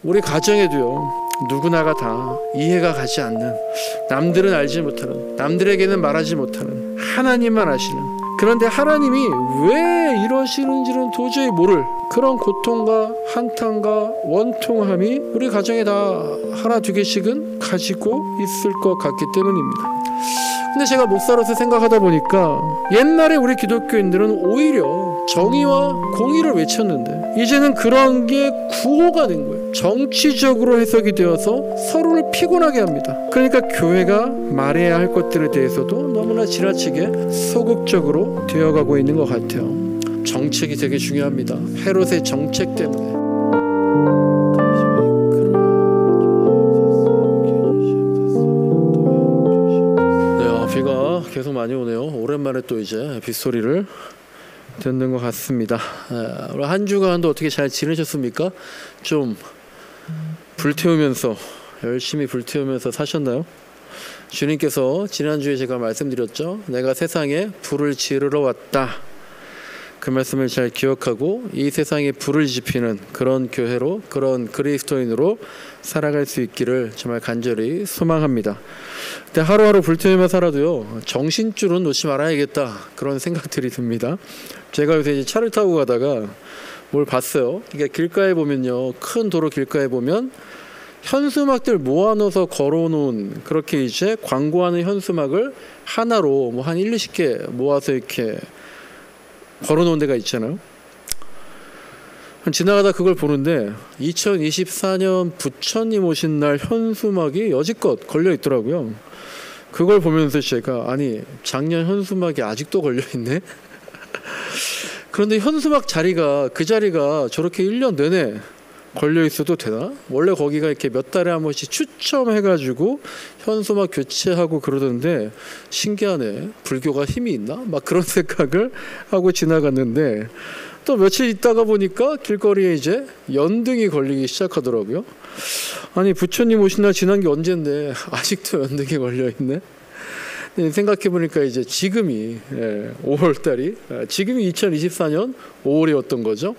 우리 가정에도요, 누구나가 다 이해가 가지 않는, 남들은 알지 못하는, 남들에게는 말하지 못하는 하나님만 아시는, 그런데 하나님이 왜 이러시는지는 도저히 모를 그런 고통과 한탄과 원통함이 우리 가정에 다 하나 두 개씩은 가지고 있을 것 같기 때문입니다. 근데 제가 목사로서 생각하다 보니까 옛날에 우리 기독교인들은 오히려 정의와 공의를 외쳤는데 이제는 그런 게 구호가 된 거예요. 정치적으로 해석이 되어서 서로를 피곤하게 합니다. 그러니까 교회가 말해야 할 것들에 대해서도 너무나 지나치게 소극적으로 되어가고 있는 것 같아요. 정책이 되게 중요합니다. 헤롯의 정책 때문에. 비가 계속 많이 오네요. 오랜만에 또 이제 빗소리를 듣는 것 같습니다. 한 주간도 어떻게 잘 지내셨습니까? 좀 불태우면서, 열심히 불태우면서 사셨나요? 주님께서 지난주에 제가 말씀드렸죠. 내가 세상에 불을 지르러 왔다. 그 말씀을 잘 기억하고 이 세상에 불을 지피는 그런 교회로, 그런 그리스도인으로 살아갈 수 있기를 정말 간절히 소망합니다. 근데 하루하루 불태우며 살아도요, 정신줄은 놓지 말아야겠다, 그런 생각들이 듭니다. 제가 요새 이제 차를 타고 가다가 뭘 봤어요. 그러니까 길가에 보면요, 큰 도로 길가에 보면 현수막들 모아놓아서 걸어놓은, 그렇게 이제 광고하는 현수막을 하나로 뭐 한 1, 20개 모아서 이렇게 걸어놓은 데가 있잖아요. 지나가다 그걸 보는데 2024년 부처님 오신 날 현수막이 여지껏 걸려 있더라고요. 그걸 보면서 제가, 아니 작년 현수막이 아직도 걸려 있네. 그런데 현수막 자리가, 그 자리가 저렇게 1년 내내 걸려 있어도 되나? 원래 거기가 이렇게 몇 달에 한 번씩 추첨해가지고 현수막 교체하고 그러던데, 신기하네. 불교가 힘이 있나? 막 그런 생각을 하고 지나갔는데, 또 며칠 있다가 보니까 길거리에 이제 연등이 걸리기 시작하더라고요. 아니 부처님 오신 날 지난 게 언젠데 아직도 연등이 걸려있네. 생각해보니까 이제 지금이 5월달이, 지금이 2024년 5월이었던 거죠.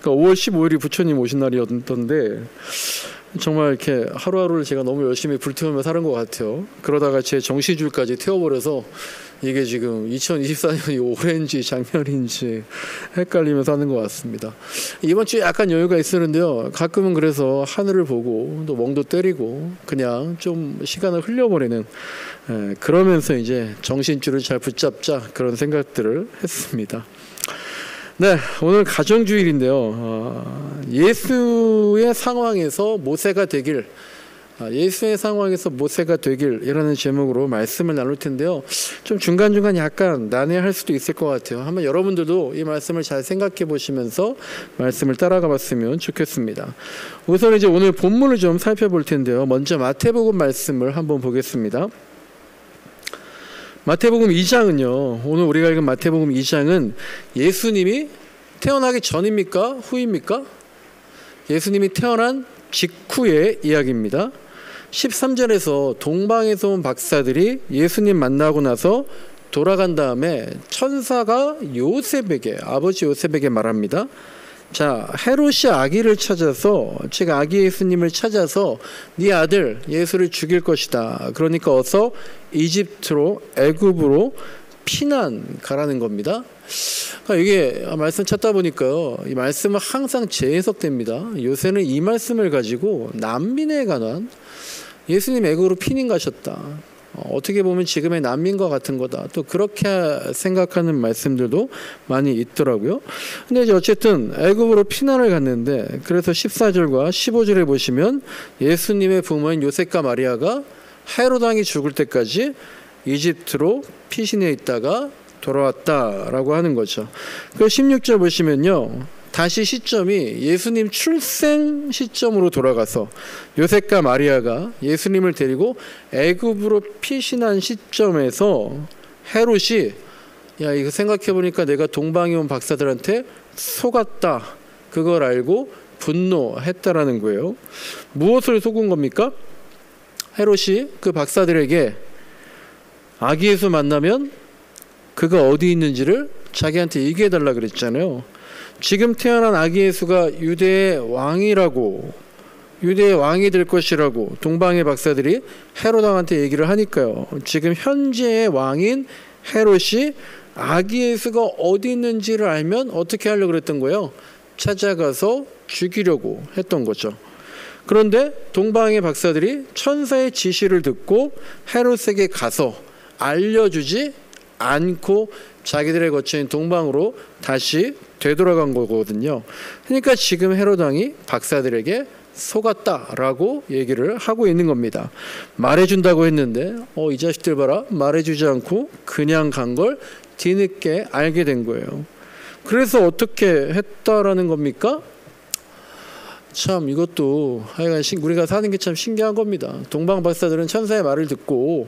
그러니까 5월 15일이 부처님 오신 날이었던데, 정말 이렇게 하루하루를 제가 너무 열심히 불태우며 사는 것 같아요. 그러다가 제 정신줄까지 태워버려서 이게 지금 2024년이 올해인지 작년인지 헷갈리면서 하는 것 같습니다. 이번 주에 약간 여유가 있었는데요, 가끔은 그래서 하늘을 보고 또 멍도 때리고 그냥 좀 시간을 흘려버리는, 그러면서 이제 정신줄을 잘 붙잡자, 그런 생각들을 했습니다. 네, 오늘 가정주일인데요. 예수의 상황에서 모세가 되길, 예수의 상황에서 모세가 되길이라는 제목으로 말씀을 나눌 텐데요. 좀 중간중간 약간 난해할 수도 있을 것 같아요. 한번 여러분들도 이 말씀을 잘 생각해 보시면서 말씀을 따라가 봤으면 좋겠습니다. 우선 이제 오늘 본문을 좀 살펴볼 텐데요. 먼저 마태복음 말씀을 한번 보겠습니다. 마태복음 2장은요, 오늘 우리가 읽은 마태복음 2장은 예수님이 태어나기 전입니까? 후입니까? 예수님이 태어난 직후의 이야기입니다. 13절에서 동방에서 온 박사들이 예수님 만나고 나서 돌아간 다음에 천사가 요셉에게, 아버지 요셉에게 말합니다. 자, 헤롯이 아기를 찾아서, 즉 아기 예수님을 찾아서 네 아들 예수를 죽일 것이다. 그러니까 어서 이집트로, 애굽으로 피난 가라는 겁니다. 그러니까 이게 말씀 찾다 보니까요, 이 말씀은 항상 재해석됩니다. 요새는 이 말씀을 가지고 난민에 관한, 예수님 애굽으로 피난 가셨다, 어떻게 보면 지금의 난민과 같은 거다, 또 그렇게 생각하는 말씀들도 많이 있더라고요. 근데 이제 어쨌든 애굽으로 피난을 갔는데, 그래서 14절과 15절에 보시면 예수님의 부모인 요셉과 마리아가 헤롯 왕이 죽을 때까지 이집트로 피신해 있다가 돌아왔다라고 하는 거죠. 그 16절 보시면요, 다시 시점이 예수님 출생 시점으로 돌아가서 요셉과 마리아가 예수님을 데리고 애굽으로 피신한 시점에서 헤롯이, 야 이거 생각해보니까 내가 동방에 온 박사들한테 속았다, 그걸 알고 분노했다라는 거예요. 무엇을 속은 겁니까? 헤롯이 그 박사들에게 아기 예수 만나면 그가 어디 있는지를 자기한테 얘기해달라 그랬잖아요. 지금 태어난 아기 예수가 유대의 왕이라고 유대의 왕이 될 것이라고 동방의 박사들이 헤롯 왕한테 얘기를 하니까요. 지금 현재의 왕인 헤롯이 아기 예수가 어디 있는지를 알면 어떻게 하려고 그랬던 거예요? 찾아가서 죽이려고 했던 거죠. 그런데 동방의 박사들이 천사의 지시를 듣고 헤롯에게 가서 알려주지 않고 자기들의 거처인 동방으로 다시 되돌아간 거거든요. 그러니까 지금 헤롯 왕이 박사들에게 속았다라고 얘기를 하고 있는 겁니다. 말해준다고 했는데 이 자식들 봐라, 말해주지 않고 그냥 간 걸 뒤늦게 알게 된 거예요. 그래서 어떻게 했다라는 겁니까? 참 이것도 하여간 우리가 사는 게 참 신기한 겁니다. 동방 박사들은 천사의 말을 듣고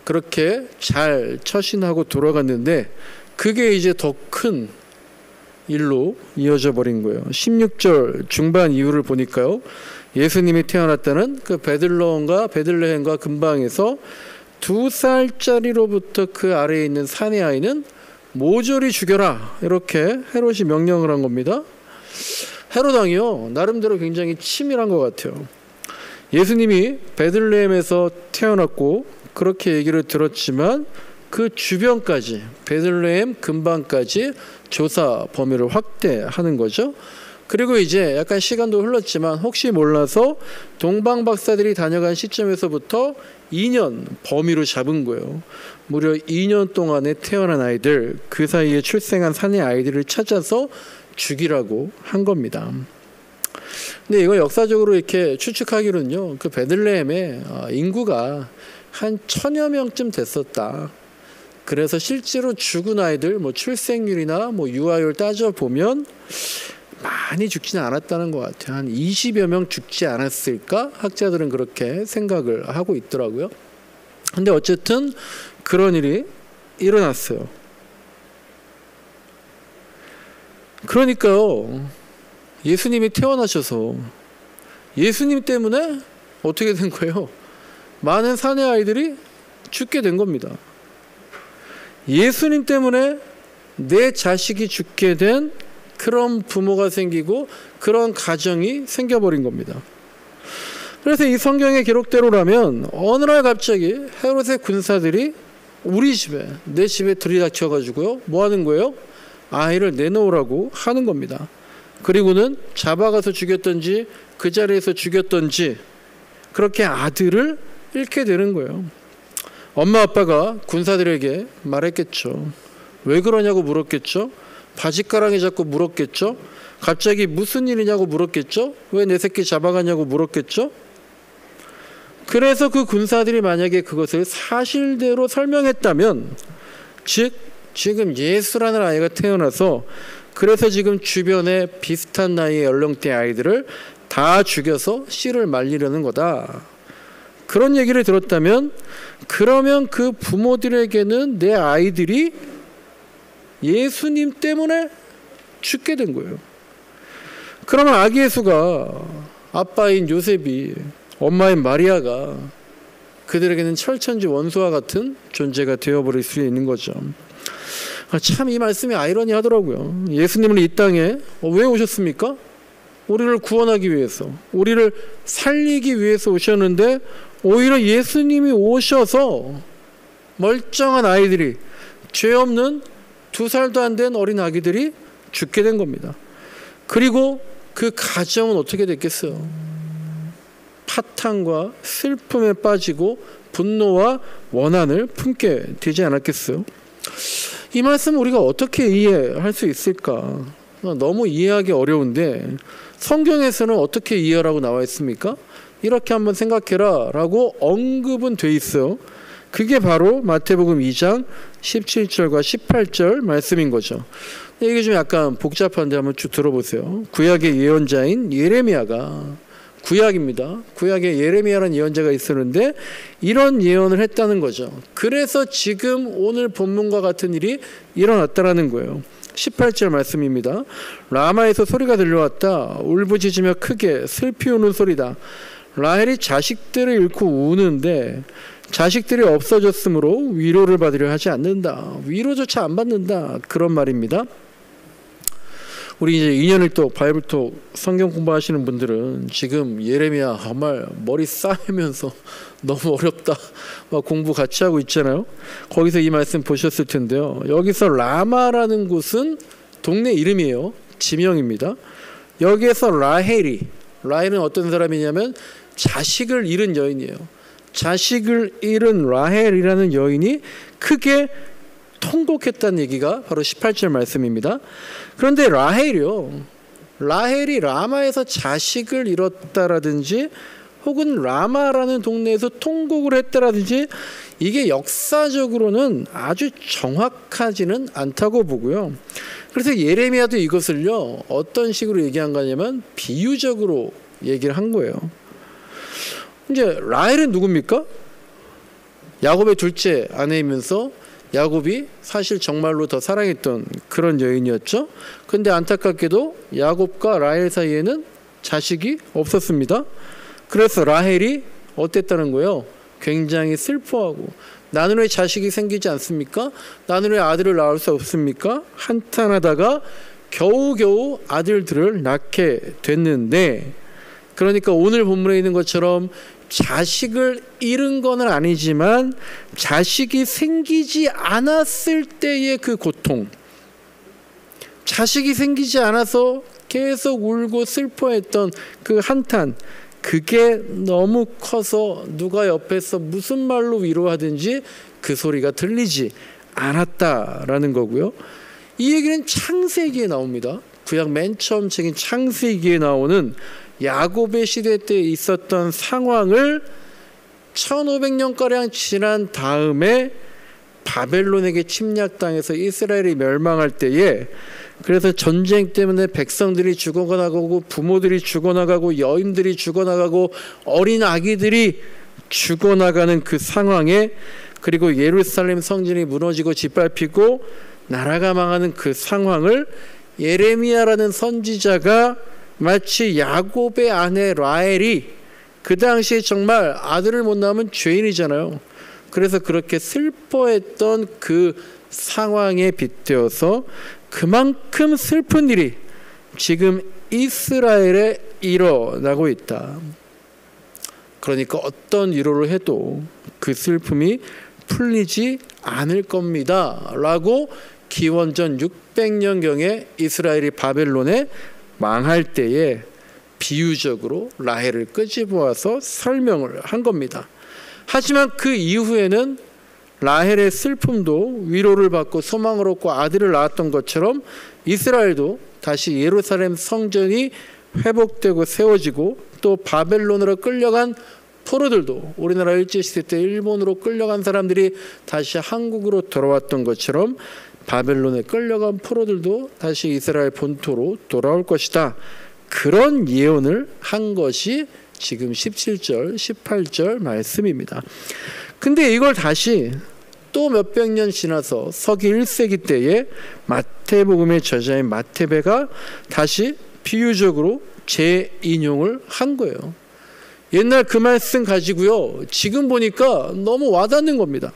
그렇게 잘 처신하고 돌아갔는데 그게 이제 더 큰 일로 이어져 버린 거예요. 16절 중반 이후를 보니까요. 예수님이 태어났다는 그 베들레헴과 근방에서 2살짜리로부터 그 아래에 있는 사내 아이는 모조리 죽여라, 이렇게 헤롯이 명령을 한 겁니다. 헤롯 왕이요, 나름대로 굉장히 치밀한 것 같아요. 예수님이 베들레헴에서 태어났고 그렇게 얘기를 들었지만 그 주변까지, 베들레헴 근방까지 조사 범위를 확대하는 거죠. 그리고 이제 약간 시간도 흘렀지만 혹시 몰라서 동방 박사들이 다녀간 시점에서부터 2년 범위로 잡은 거예요. 무려 2년 동안에 태어난 아이들, 그 사이에 출생한 사내 아이들을 찾아서 죽이라고 한 겁니다. 근데 이거 역사적으로 이렇게 추측하기로는요, 그 베들레헴의 인구가 한 1000여 명쯤 됐었다. 그래서 실제로 죽은 아이들, 출생률이나 유아율 따져보면 많이 죽지는 않았다는 것 같아요. 한 20여 명 죽지 않았을까? 학자들은 그렇게 생각을 하고 있더라고요. 근데 어쨌든 그런 일이 일어났어요. 그러니까요, 예수님이 태어나셔서 예수님 때문에 어떻게 된 거예요? 많은 사내 아이들이 죽게 된 겁니다. 예수님 때문에 내 자식이 죽게 된 그런 부모가 생기고 그런 가정이 생겨버린 겁니다. 그래서 이 성경의 기록대로라면 어느 날 갑자기 헤롯의 군사들이 우리 집에, 내 집에 들이닥쳐가지고요, 뭐 하는 거예요? 아이를 내놓으라고 하는 겁니다. 그리고는 잡아가서 죽였던지 그 자리에서 죽였던지 그렇게 아들을 잃게 되는 거예요. 엄마 아빠가 군사들에게 말했겠죠. 왜 그러냐고 물었겠죠. 바짓가랑이 잡고 물었겠죠. 갑자기 무슨 일이냐고 물었겠죠. 왜 내 새끼 잡아가냐고 물었겠죠. 그래서 그 군사들이 만약에 그것을 사실대로 설명했다면, 즉 지금 예수라는 아이가 태어나서 그래서 지금 주변에 비슷한 나이의 연령대 아이들을 다 죽여서 씨를 말리려는 거다, 그런 얘기를 들었다면, 그러면 그 부모들에게는 내 아이들이 예수님 때문에 죽게 된 거예요. 그러면 아기 예수가, 아빠인 요셉이, 엄마인 마리아가 그들에게는 철천지 원수와 같은 존재가 되어버릴 수 있는 거죠. 참 이 말씀이 아이러니하더라고요. 예수님은 이 땅에 왜 오셨습니까? 우리를 구원하기 위해서, 우리를 살리기 위해서 오셨는데 오히려 예수님이 오셔서 멀쩡한 아이들이, 죄 없는 2살도 안 된 어린 아기들이 죽게 된 겁니다. 그리고 그 가정은 어떻게 됐겠어요? 파탄과 슬픔에 빠지고 분노와 원한을 품게 되지 않았겠어요? 이 말씀 우리가 어떻게 이해할 수 있을까? 너무 이해하기 어려운데 성경에서는 어떻게 이해하라고 나와 있습니까? 이렇게 한번 생각해라 라고 언급은 돼 있어요. 그게 바로 마태복음 2장 17절과 18절 말씀인 거죠. 이게 좀 약간 복잡한데 한번 쭉 들어보세요. 구약의 예언자인 예레미야가, 구약입니다. 구약에 예레미야라는 예언자가 있었는데 이런 예언을 했다는 거죠. 그래서 지금 오늘 본문과 같은 일이 일어났다라는 거예요. 18절 말씀입니다. 라마에서 소리가 들려왔다. 울부짖으며 크게 슬피 우는 소리다. 라헬이 자식들을 잃고 우는데 자식들이 없어졌으므로 위로를 받으려 하지 않는다. 위로조차 안 받는다. 그런 말입니다. 우리 이제 2년을 또 바이블톡 성경 공부하시는 분들은 지금 예레미야 정말 머리 싸매면서 너무 어렵다 막 공부 같이 하고 있잖아요. 거기서 이 말씀 보셨을 텐데요. 여기서 라마라는 곳은 동네 이름이에요. 지명입니다. 여기에서 라헬은 어떤 사람이냐면 자식을 잃은 여인이에요. 자식을 잃은 라헬이라는 여인이 크게 통곡했다는 얘기가 바로 18절 말씀입니다. 그런데 라헬이 라마에서 자식을 잃었다라든지 혹은 라마라는 동네에서 통곡을 했다라든지 이게 역사적으로는 아주 정확하지는 않다고 보고요. 그래서 예레미야도 이것을요 어떤 식으로 얘기한 거냐면 비유적으로 얘기를 한 거예요. 이제 라헬은 누굽니까? 야곱의 둘째 아내이면서 야곱이 사실 정말로 더 사랑했던 그런 여인이었죠. 근데 안타깝게도 야곱과 라헬 사이에는 자식이 없었습니다. 그래서 라헬이 어땠다는 거예요? 굉장히 슬퍼하고 나는 왜 자식이 생기지 않습니까? 나는 왜 아들을 낳을 수 없습니까? 한탄하다가 겨우겨우 아들들을 낳게 됐는데, 그러니까 오늘 본문에 있는 것처럼 자식을 잃은 건 아니지만 자식이 생기지 않았을 때의 그 고통, 자식이 생기지 않아서 계속 울고 슬퍼했던 그 한탄, 그게 너무 커서 누가 옆에서 무슨 말로 위로하든지 그 소리가 들리지 않았다라는 거고요. 이 얘기는 창세기에 나옵니다. 구약 맨 처음 책인 창세기에 나오는 야곱의 시대 때 있었던 상황을 1500년가량 지난 다음에 바벨론에게 침략당해서 이스라엘이 멸망할 때에, 그래서 전쟁 때문에 백성들이 죽어나가고 부모들이 죽어나가고 여인들이 죽어나가고 어린 아기들이 죽어나가는 그 상황에, 그리고 예루살렘 성전이 무너지고 짓밟히고 나라가 망하는 그 상황을 예레미야라는 선지자가 마치 야곱의 아내 라헬이 그 당시에 정말 아들을 못 낳으면 죄인이잖아요. 그래서 그렇게 슬퍼했던 그 상황에 빗대어서 그만큼 슬픈 일이 지금 이스라엘에 일어나고 있다. 그러니까 어떤 위로를 해도 그 슬픔이 풀리지 않을 겁니다 라고 기원전 600년경에 이스라엘이 바벨론에 망할 때에 비유적으로 라헬을 끄집어와서 설명을 한 겁니다. 하지만 그 이후에는 라헬의 슬픔도 위로를 받고 소망을 얻고 아들을 낳았던 것처럼 이스라엘도 다시 예루살렘 성전이 회복되고 세워지고, 또 바벨론으로 끌려간 포로들도 우리나라 일제시대 때 일본으로 끌려간 사람들이 다시 한국으로 돌아왔던 것처럼 바벨론에 끌려간 포로들도 다시 이스라엘 본토로 돌아올 것이다. 그런 예언을 한 것이 지금 17절, 18절 말씀입니다. 근데 이걸 다시 또 몇백 년 지나서 서기 1세기 때에 마태복음의 저자인 마태배가 다시 비유적으로 재인용을 한 거예요. 옛날 그 말씀 가지고요, 지금 보니까 너무 와닿는 겁니다.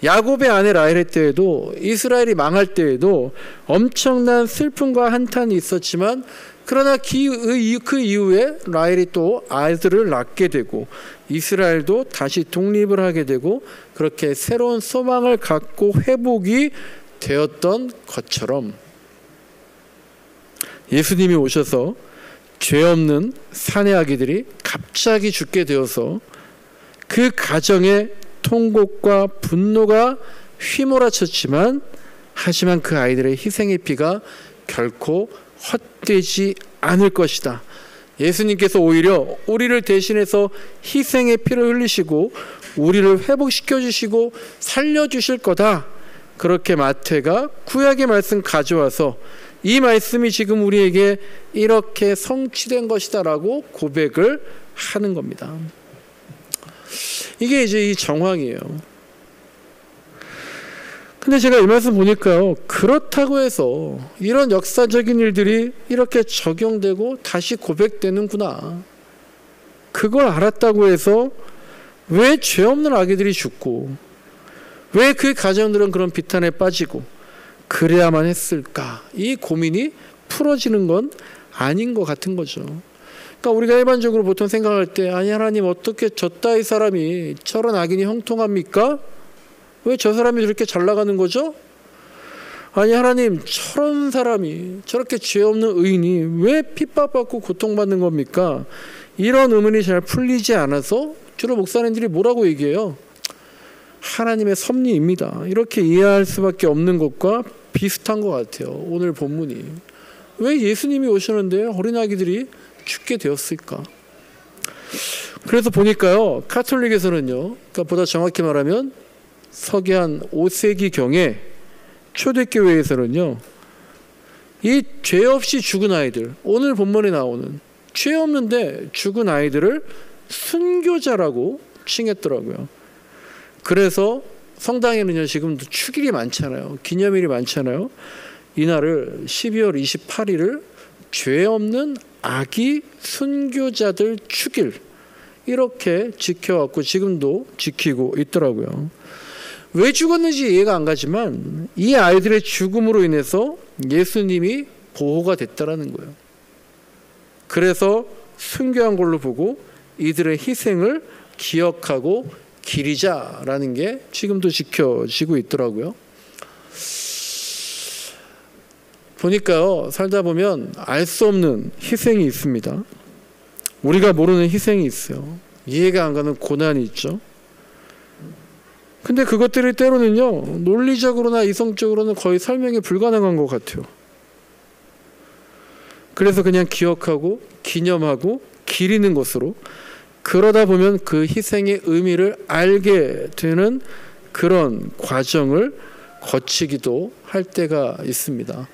야곱의 아내 라헬의 때에도, 이스라엘이 망할 때에도 엄청난 슬픔과 한탄이 있었지만, 그러나 그 이후에 라헬이 또 아들을 낳게 되고 이스라엘도 다시 독립을 하게 되고 그렇게 새로운 소망을 갖고 회복이 되었던 것처럼, 예수님이 오셔서 죄 없는 사내 아기들이 갑자기 죽게 되어서 그 가정에 통곡과 분노가 휘몰아쳤지만, 하지만 그 아이들의 희생의 피가 결코 헛되지 않을 것이다. 예수님께서 오히려 우리를 대신해서 희생의 피를 흘리시고 우리를 회복시켜 주시고 살려주실 거다. 그렇게 마태가 구약의 말씀 가져와서 이 말씀이 지금 우리에게 이렇게 성취된 것이다 라고 고백을 하는 겁니다. 이게 이제 이 정황이에요. 근데 제가 이 말씀 보니까요, 그렇다고 해서 이런 역사적인 일들이 이렇게 적용되고 다시 고백되는구나. 그걸 알았다고 해서 왜 죄 없는 아기들이 죽고 왜 그 가정들은 그런 비탄에 빠지고 그래야만 했을까? 이 고민이 풀어지는 건 아닌 것 같은 거죠. 그러니까 우리가 일반적으로 보통 생각할 때 아니 하나님 어떻게 저 따위 사람이 저런 악인이 형통합니까? 왜 저 사람이 저렇게 잘 나가는 거죠? 아니 하나님 저런 사람이 저렇게 죄 없는 의인이 왜 핍박받고 고통받는 겁니까? 이런 의문이 잘 풀리지 않아서 주로 목사님들이 뭐라고 얘기해요? 하나님의 섭리입니다. 이렇게 이해할 수밖에 없는 것과 비슷한 것 같아요. 오늘 본문이. 왜 예수님이 오셨는데 어린아기들이 죽게 되었을까? 그래서 보니까요. 가톨릭에서는요. 그러니까 보다 정확히 말하면 서기한 5세기경에 초대교회에서는요. 이 죄 없이 죽은 아이들, 오늘 본문에 나오는 죄 없는데 죽은 아이들을 순교자라고 칭했더라고요. 그래서 성당에는요. 지금도 축일이 많잖아요. 기념일이 많잖아요. 이날을 12월 28일을 죄 없는 아기 순교자들 축일 이렇게 지켜왔고 지금도 지키고 있더라고요. 왜 죽었는지 이해가 안 가지만 이 아이들의 죽음으로 인해서 예수님이 보호가 됐다라는 거예요. 그래서 순교한 걸로 보고 이들의 희생을 기억하고 기리자라는 게 지금도 지켜지고 있더라고요. 보니까요. 살다 보면 알 수 없는 희생이 있습니다. 우리가 모르는 희생이 있어요. 이해가 안 가는 고난이 있죠. 근데 그것들이 때로는요. 논리적으로나 이성적으로는 거의 설명이 불가능한 것 같아요. 그래서 그냥 기억하고 기념하고 기리는 것으로 그러다 보면 그 희생의 의미를 알게 되는 그런 과정을 거치기도 할 때가 있습니다.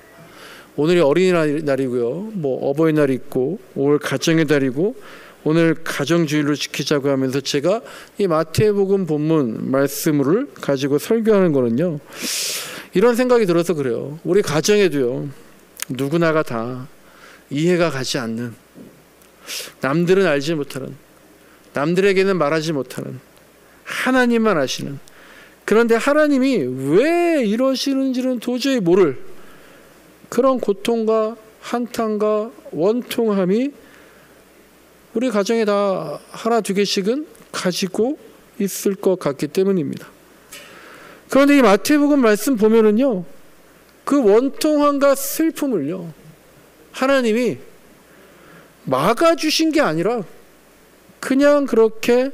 오늘이 어린이날이고요. 뭐 어버이날이 있고 5월 가정의 달이고 오늘 가정주일로 지키자고 하면서 제가 이 마태복음 본문 말씀을 가지고 설교하는 거는요. 이런 생각이 들어서 그래요. 우리 가정에도요. 누구나가 다 이해가 가지 않는 남들은 알지 못하는 남들에게는 말하지 못하는 하나님만 아시는 그런데 하나님이 왜 이러시는지는 도저히 모를 그런 고통과 한탄과 원통함이 우리 가정에 다 하나 두 개씩은 가지고 있을 것 같기 때문입니다. 그런데 이 마태복음 말씀 보면은요. 그 원통함과 슬픔을요. 하나님이 막아주신 게 아니라 그냥 그렇게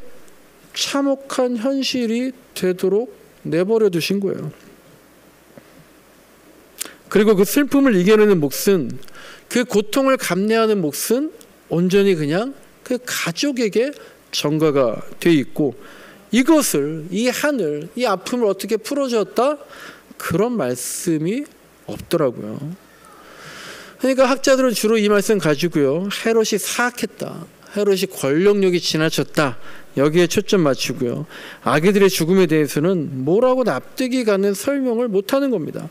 참혹한 현실이 되도록 내버려 두신 거예요. 그리고 그 슬픔을 이겨내는 몫은 그 고통을 감내하는 몫은 온전히 그냥 그 가족에게 전가가 돼 있고 이것을 이 하늘 이 아픔을 어떻게 풀어줬다 그런 말씀이 없더라고요. 그러니까 학자들은 주로 이 말씀 가지고요. 헤롯이 사악했다. 헤롯이 권력력이 지나쳤다. 여기에 초점 맞추고요. 아기들의 죽음에 대해서는 뭐라고 납득이 가는 설명을 못하는 겁니다.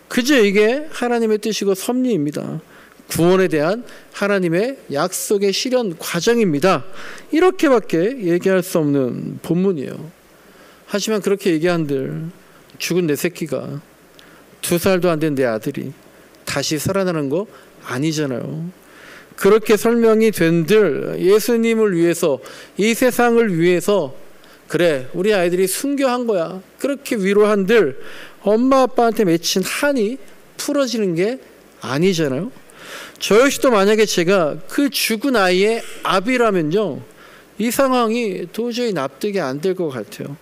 그저 이게 하나님의 뜻이고 섭리입니다. 구원에 대한 하나님의 약속의 실현 과정입니다. 이렇게밖에 얘기할 수 없는 본문이에요. 하지만 그렇게 얘기한들 죽은 내 새끼가 2살도 안 된 내 아들이 다시 살아나는 거 아니잖아요. 그렇게 설명이 된들 예수님을 위해서 이 세상을 위해서 그래 우리 아이들이 순교한 거야 그렇게 위로한들 엄마 아빠한테 맺힌 한이 풀어지는 게 아니잖아요. 저 역시도 만약에 제가 그 죽은 아이의 아비라면요 이 상황이 도저히 납득이 안 될 것 같아요.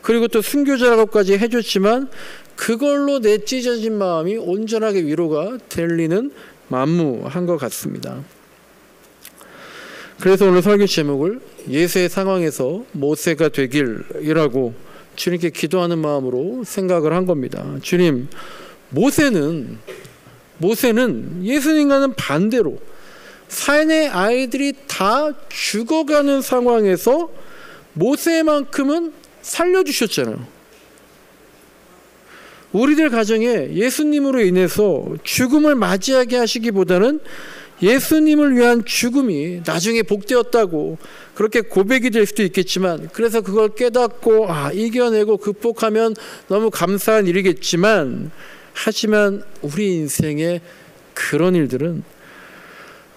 그리고 또 순교자라고까지 해줬지만 그걸로 내 찢어진 마음이 온전하게 위로가 될 리는 만무한 것 같습니다. 그래서 오늘 설교 제목을 예수의 상황에서 모세가 되길이라고 주님께 기도하는 마음으로 생각을 한 겁니다. 주님, 모세는 예수님과는 반대로 사인의 아이들이 다 죽어가는 상황에서 모세만큼은 살려주셨잖아요. 우리들 가정에 예수님으로 인해서 죽음을 맞이하게 하시기보다는 예수님을 위한 죽음이 나중에 복되었다고 그렇게 고백이 될 수도 있겠지만 그래서 그걸 깨닫고 이겨내고 극복하면 너무 감사한 일이겠지만 하지만 우리 인생의 그런 일들은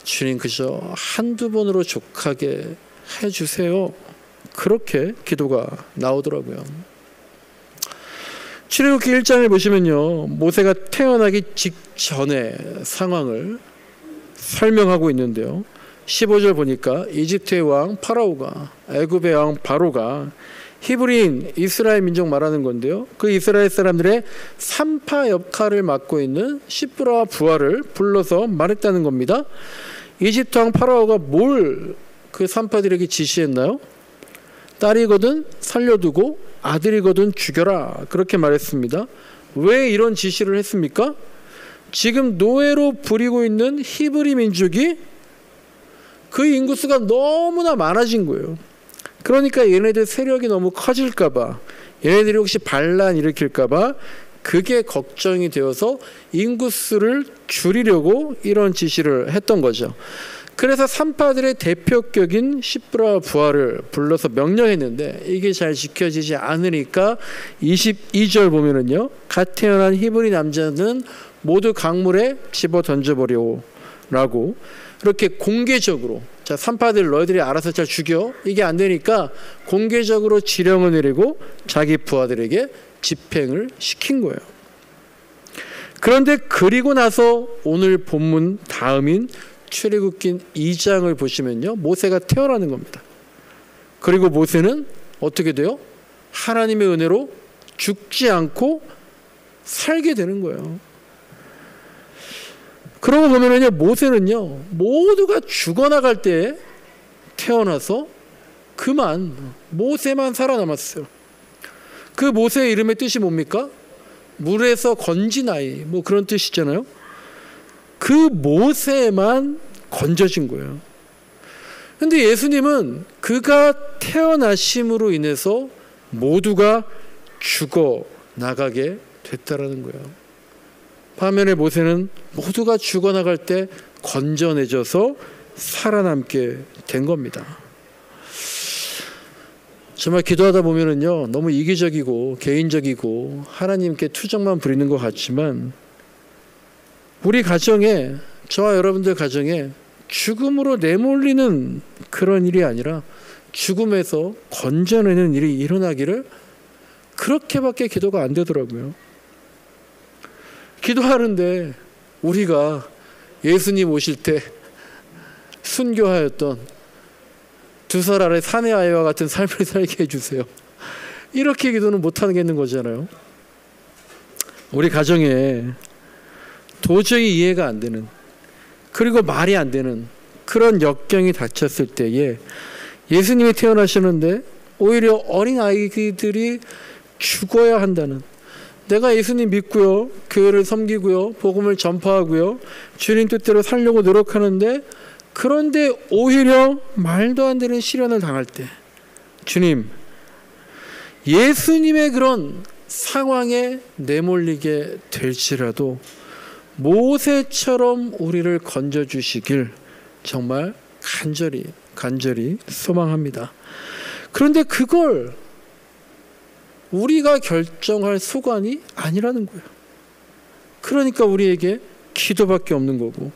주님 그저 한두 번으로 족하게 해주세요. 그렇게 기도가 나오더라고요. 출애굽기 1장을 보시면요, 모세가 태어나기 직전의 상황을 설명하고 있는데요, 15절 보니까 이집트의 왕 파라오가, 애굽의 왕 바로가 히브리인 이스라엘 민족 말하는 건데요, 그 이스라엘 사람들의 산파 역할을 맡고 있는 시브라와 부하를 불러서 말했다는 겁니다. 이집트 왕 파라오가 뭘 그 산파들에게 지시했나요? 딸이거든 살려두고 아들이거든 죽여라, 그렇게 말했습니다. 왜 이런 지시를 했습니까? 지금 노예로 부리고 있는 히브리 민족이 그 인구수가 너무나 많아진 거예요. 그러니까 얘네들 세력이 너무 커질까봐, 얘네들이 혹시 반란 일으킬까봐 그게 걱정이 되어서 인구수를 줄이려고 이런 지시를 했던 거죠. 그래서 산파들의 대표격인 시브라 부하를 불러서 명령했는데 이게 잘 지켜지지 않으니까 22절 보면은요, 갓 태어난 히브리 남자는 모두 강물에 집어 던져버려라고 그렇게 공개적으로, 자 산파들 너희들이 알아서 잘 죽여, 이게 안 되니까 공개적으로 지령을 내리고 자기 부하들에게 집행을 시킨 거예요. 그런데 그리고 나서 오늘 본문 다음인 출애굽기 2장을 보시면요, 모세가 태어나는 겁니다. 그리고 모세는 어떻게 돼요? 하나님의 은혜로 죽지 않고 살게 되는 거예요. 그러고 보면은요, 모세는요, 모두가 죽어나갈 때 태어나서 그만 모세만 살아남았어요. 그 모세의 이름의 뜻이 뭡니까? 물에서 건진 아이, 뭐 그런 뜻이잖아요. 그 모세만 건져진 거예요. 근데 예수님은 그가 태어나심으로 인해서 모두가 죽어 나가게 됐다라는 거예요. 반면에 모세는 모두가 죽어나갈 때 건져내져서 살아남게 된 겁니다. 정말 기도하다 보면은요, 너무 이기적이고 개인적이고 하나님께 투정만 부리는 것 같지만, 우리 가정에, 저와 여러분들 가정에 죽음으로 내몰리는 그런 일이 아니라 죽음에서 건져내는 일이 일어나기를, 그렇게밖에 기도가 안 되더라고요. 기도하는데 우리가 예수님 오실 때 순교하였던 2살 아래 사내 아이와 같은 삶을 살게 해주세요, 이렇게 기도는 못하겠는 거잖아요. 우리 가정에 도저히 이해가 안 되는, 그리고 말이 안 되는 그런 역경이 닥쳤을 때에 예수님이 태어나시는데 오히려 어린 아이들이 죽어야 한다는, 내가 예수님 믿고요, 교회를 섬기고요, 복음을 전파하고요, 주님 뜻대로 살려고 노력하는데, 그런데 오히려 말도 안 되는 시련을 당할 때, 주님, 예수님의 그런 상황에 내몰리게 될지라도 모세처럼 우리를 건져주시길 정말 간절히 소망합니다. 그런데 그걸 우리가 결정할 소관이 아니라는 거예요. 그러니까 우리에게 기도밖에 없는 거고,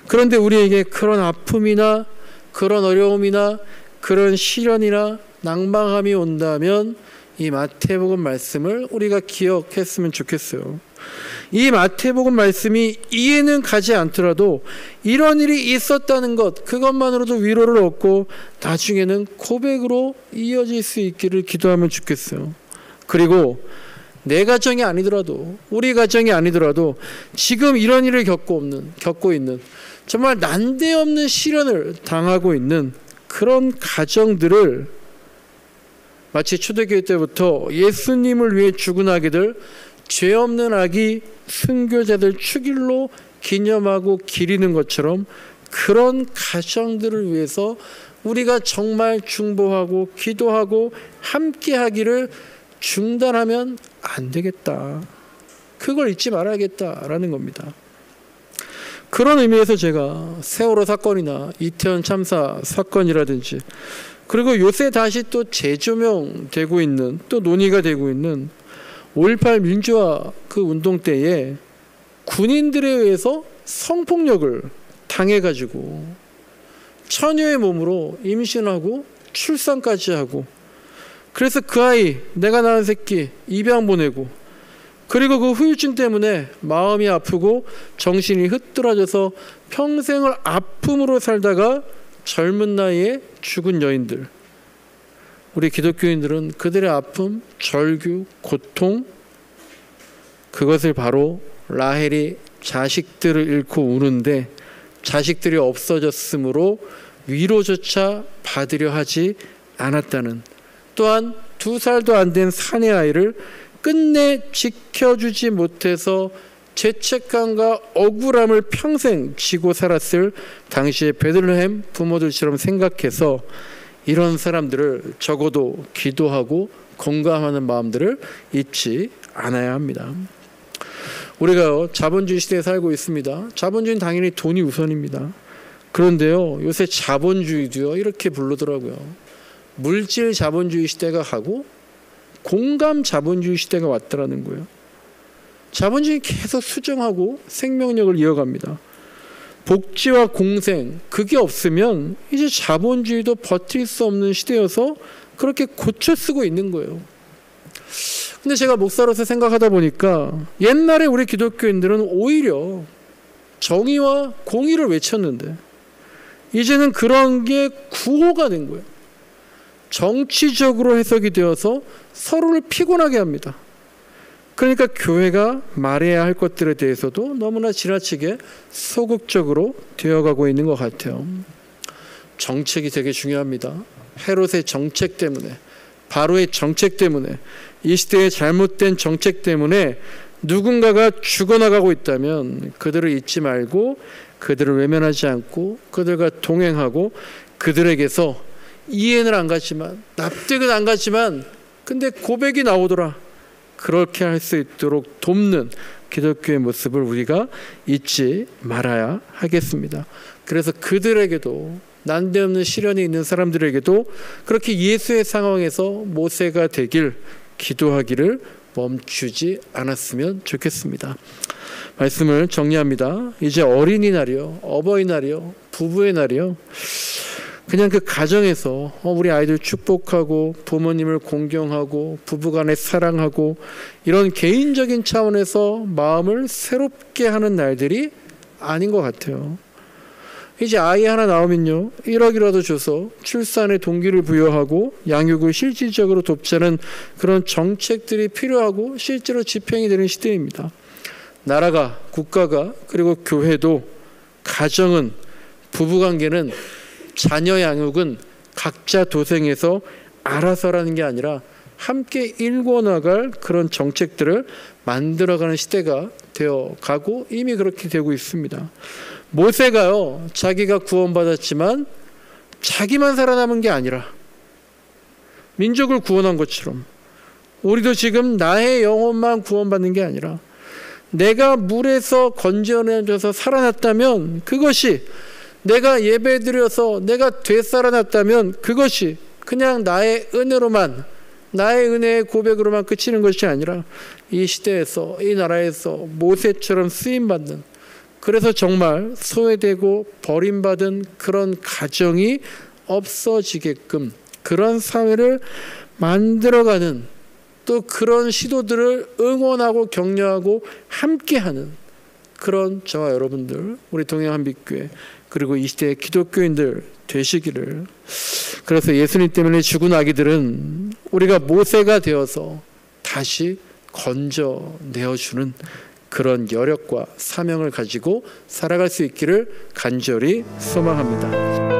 그런데 우리에게 그런 아픔이나 그런 어려움이나 그런 시련이나 낭망함이 온다면 이 마태복음 말씀을 우리가 기억했으면 좋겠어요. 이 마태복음 말씀이 이해는 가지 않더라도 이런 일이 있었다는 것, 그것만으로도 위로를 얻고 나중에는 고백으로 이어질 수 있기를 기도하면 좋겠어요. 그리고 내 가정이 아니더라도, 우리 가정이 아니더라도 지금 이런 일을 겪고 있는 정말 난데없는 시련을 당하고 있는 그런 가정들을 마치 초대교회 때부터 예수님을 위해 죽은 아기들, 죄 없는 아기 순교자들 축일로 기념하고 기리는 것처럼 그런 가정들을 위해서 우리가 정말 중보하고 기도하고 함께 하기를 중단하면 안 되겠다. 그걸 잊지 말아야겠다라는 겁니다. 그런 의미에서 제가 세월호 사건이나 이태원 참사 사건이라든지, 그리고 요새 다시 또 재조명되고 있는, 또 논의가 되고 있는 5.18 민주화 그 운동 때에 군인들에 의해서 성폭력을 당해가지고 처녀의 몸으로 임신하고 출산까지 하고, 그래서 그 아이, 내가 낳은 새끼 입양 보내고, 그리고 그 후유증 때문에 마음이 아프고 정신이 흐트러져서 평생을 아픔으로 살다가 젊은 나이에 죽은 여인들. 우리 기독교인들은 그들의 아픔, 절규, 고통, 그것을 바로 라헬이 자식들을 잃고 우는데 자식들이 없어졌으므로 위로조차 받으려 하지 않았다는, 또한 2살도 안 된 사내 아이를 끝내 지켜주지 못해서 죄책감과 억울함을 평생 지고 살았을 당시의 베들레헴 부모들처럼 생각해서 이런 사람들을 적어도 기도하고 공감하는 마음들을 잊지 않아야 합니다. 우리가 자본주의 시대에 살고 있습니다. 자본주의는 당연히 돈이 우선입니다. 그런데요, 요새 자본주의도요 이렇게 부르더라고요. 물질 자본주의 시대가 가고 공감 자본주의 시대가 왔다라는 거예요. 자본주의 계속 수정하고 생명력을 이어갑니다. 복지와 공생, 그게 없으면 이제 자본주의도 버틸 수 없는 시대여서 그렇게 고쳐 쓰고 있는 거예요. 근데 제가 목사로서 생각하다 보니까 옛날에 우리 기독교인들은 오히려 정의와 공의를 외쳤는데 이제는 그런 게 구호가 된 거예요. 정치적으로 해석이 되어서 서로를 피곤하게 합니다. 그러니까 교회가 말해야 할 것들에 대해서도 너무나 지나치게 소극적으로 되어가고 있는 것 같아요. 정책이 되게 중요합니다. 헤롯의 정책 때문에, 바로의 정책 때문에, 이 시대의 잘못된 정책 때문에 누군가가 죽어나가고 있다면 그들을 잊지 말고 그들을 외면하지 않고 그들과 동행하고 그들에게서 이해는 안 가지만, 납득은 안 가지만, 근데 고백이 나오더라, 그렇게 할 수 있도록 돕는 기독교의 모습을 우리가 잊지 말아야 하겠습니다. 그래서 그들에게도, 난데없는 시련이 있는 사람들에게도 그렇게 예수의 상황에서 모세가 되길 기도하기를 멈추지 않았으면 좋겠습니다. 말씀을 정리합니다. 이제 어린이날이요, 어버이날이요, 부부의 날이요, 그냥 그 가정에서 우리 아이들 축복하고 부모님을 공경하고 부부간에 사랑하고 이런 개인적인 차원에서 마음을 새롭게 하는 날들이 아닌 것 같아요. 이제 아이 하나 나오면요, 1억이라도 줘서 출산에 동기를 부여하고 양육을 실질적으로 돕자는 그런 정책들이 필요하고 실제로 집행이 되는 시대입니다. 나라가, 국가가, 그리고 교회도, 가정은, 부부관계는, 자녀 양육은 각자 도생해서 알아서라는 게 아니라 함께 일궈 나갈 그런 정책들을 만들어가는 시대가 되어가고 이미 그렇게 되고 있습니다. 모세가요, 자기가 구원받았지만 자기만 살아남은 게 아니라 민족을 구원한 것처럼 우리도 지금 나의 영혼만 구원받는 게 아니라 내가 물에서 건져내져서 살아났다면 그것이, 내가 예배드려서 내가 되살아났다면 그것이 그냥 나의 은혜로만, 나의 은혜의 고백으로만 그치는 것이 아니라 이 시대에서, 이 나라에서 모세처럼 쓰임받는, 그래서 정말 소외되고 버림받은 그런 가정이 없어지게끔 그런 사회를 만들어가는, 또 그런 시도들을 응원하고 격려하고 함께하는 그런 저와 여러분들, 우리 동행한빛교회, 그리고 이 시대의 기독교인들 되시기를. 그래서 예수님 때문에 죽은 아기들은 우리가 모세가 되어서 다시 건져내어주는 그런 여력과 사명을 가지고 살아갈 수 있기를 간절히 소망합니다.